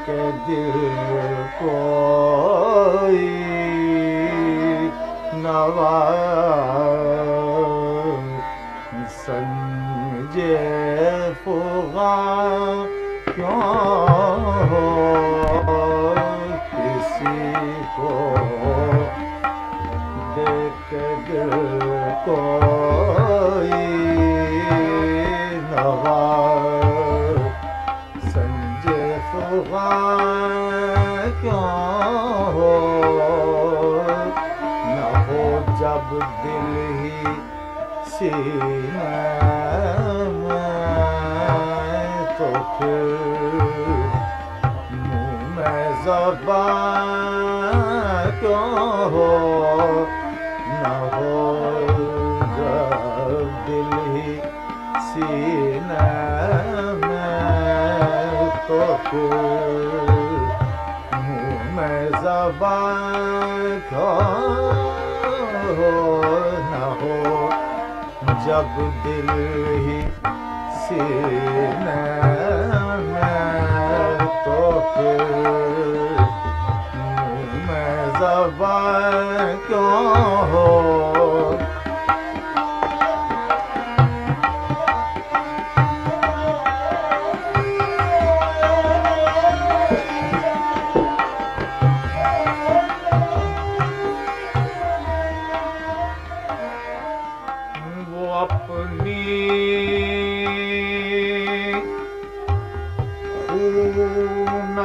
के दिल कोई नवा समझे फुगा क्यों हो किसी को देख दिल कोई नवा समझे फुगा क्यों हो न हो जब दिल ही सीने में तो फिर मुँह में ज़बान क्यों हो न हो जब दिल ही सीने में तो फिर मुँह में ज़बान क्यों हो न हो जब दिल ही सीने में तो फिर मुँह में ज़बान क्यों हो अपनी न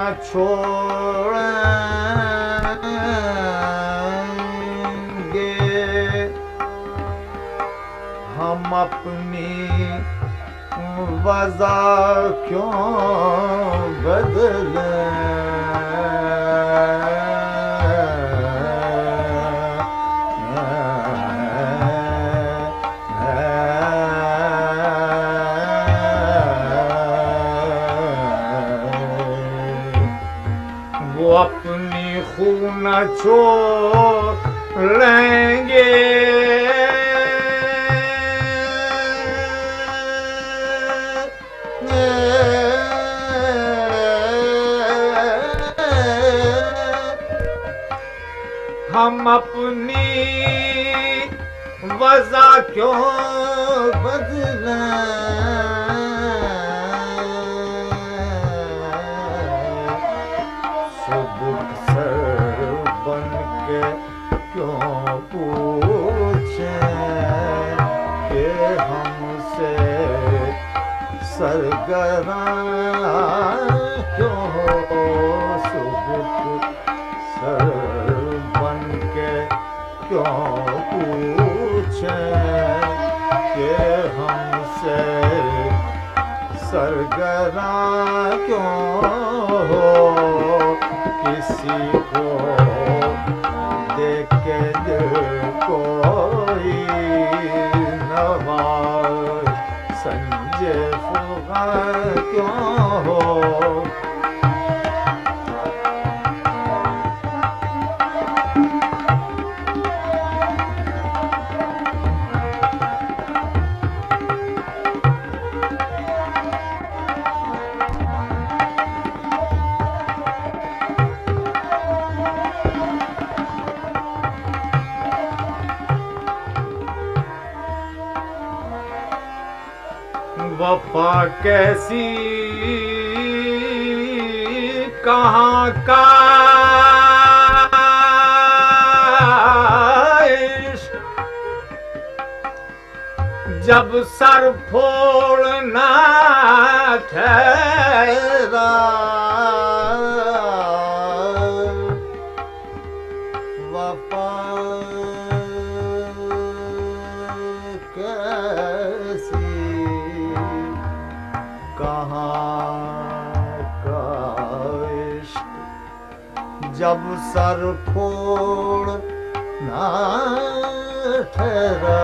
छोड़ेंगे हम अपनी वजह क्यों बदलें वो अपनी खून छोड़ लेंगे हम अपनी वजह क्यों बदलें बन के क्यों पूछें कि हमसे सरगर्म क्यों हो सुबुक सर बन के क्यों पूछें कि हमसे सरगर्म क्यों हो किसी को देख के दिल कोई नवा समझे फुगा क्यों हो वफा कैसी कहाँ का इश्क जब सर फोड़ना ठहरा वफा कैसी कहाँ का इश्क जब सर फोड़ ना ठहरा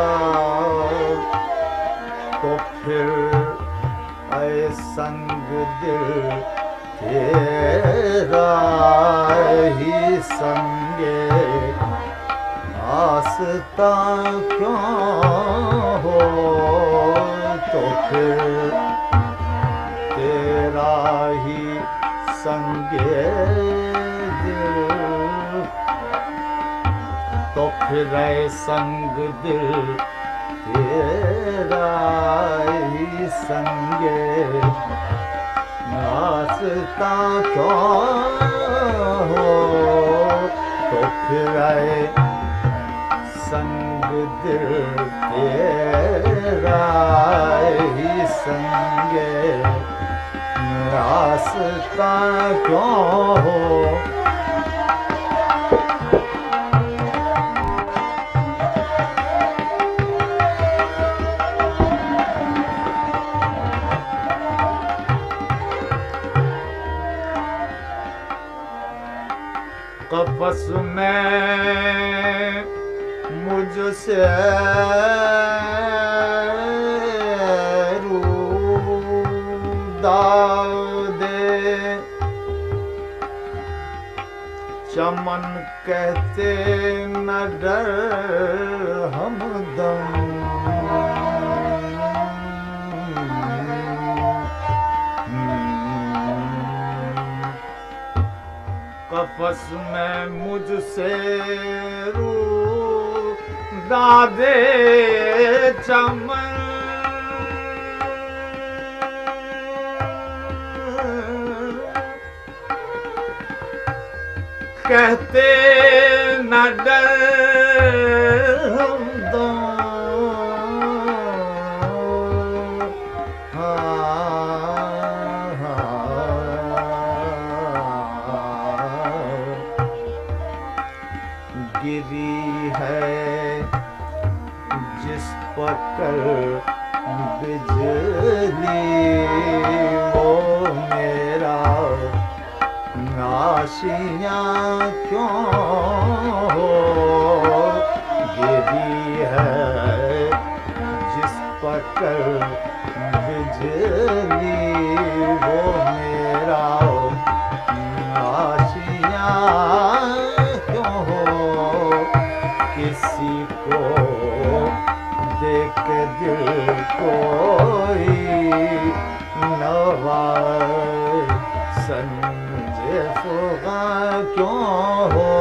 तो फिर ऐ संग दिल तेरा ही संगे आस्था क्यों हो तो फिर तेरा ही संगे दिल, तो फिर संग दिल तेरा ही संगे रास्ता क्यों हो, तो फिर संग दिल तेरा ही संगे रास्ता क्यों हो। कफस में मुझसे रूदा दे, चमन कहते न डर हमदम, कफस में मुझसे रूदा दे, चमन कहते न डर हमदम, गिरी है जिस पर बिजली वो मेरा आशियाँ क्यों हो, गिरी है जिस पर बिजली वो मेरा आशियाँ क्यों हो, किसी को देख दिल कोई नवा संजे फुगा क्यों हो।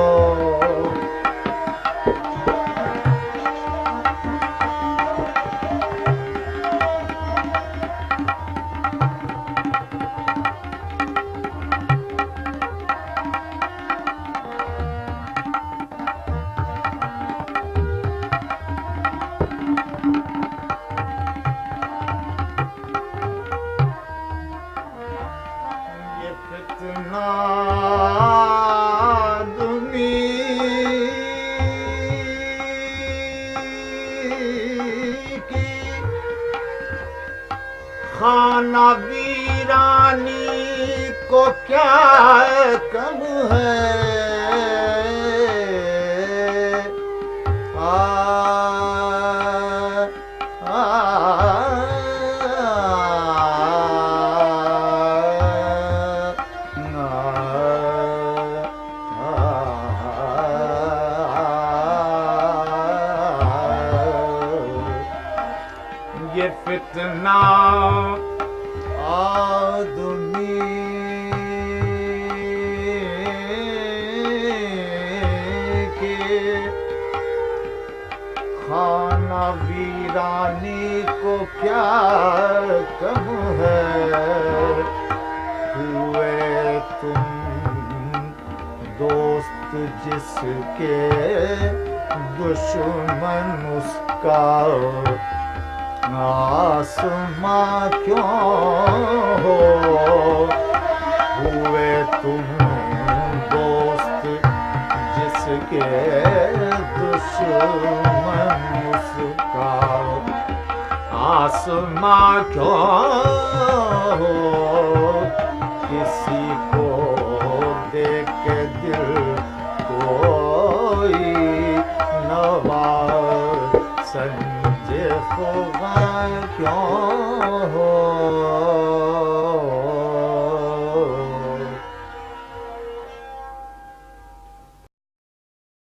फितना आदमी की खाना वीरानी को क्या कम है, ये फितना आदमी के खाना वीरानी को क्या कम है, हुए तुम दोस्त जिसके दुश्मन उसका आसमां क्यों हो, हुए तुम दोस्त जिसके दुश्मन उसका आसमां क्यों हो, किसी को देख दिल कोई नवा संजे फुगा क्यों